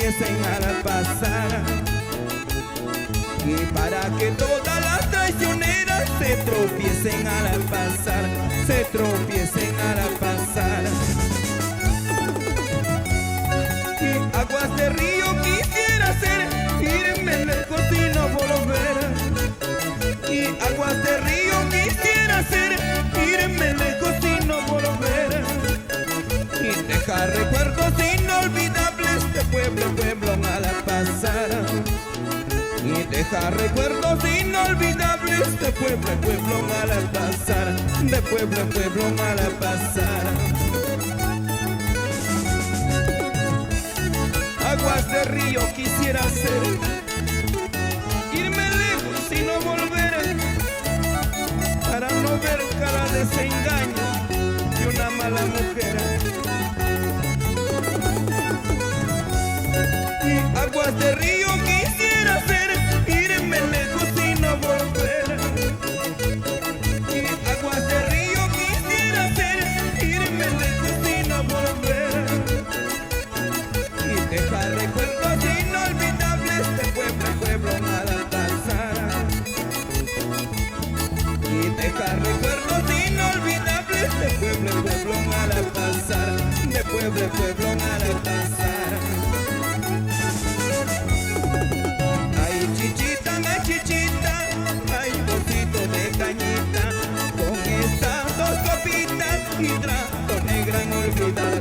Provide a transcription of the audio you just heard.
tropiecen al pasar, y para que todas las traicioneras se tropiecen al pasar, se tropiecen al pasar. Y aguas de río quisiera ser, irme lejos y no volver. Y aguas de río quisiera ser, irme lejos y no volver. Y dejar recuerdos inolvidables de pueblo en pueblo al pasar. Y dejar recuerdos inolvidables de pueblo en pueblo al pasar, de pueblo en pueblo al pasar. Aguas de río quisiera ser, irme lejos y no volver, para no ver cada desengaño de una mala mujer. Y aguas de río quisiera ser, irme lejos y no volver. Y aguas de río quisiera ser, irme lejos y no volver. Y dejar recuerdos inolvidables de pueblo en pueblo al pasar. Y dejar recuerdos inolvidables de pueblo en pueblo al pasar, de pueblo en pueblo al pasar. Ay chichita, ay bocito de cañita, con estas dos copitas y trato negra en olvidar.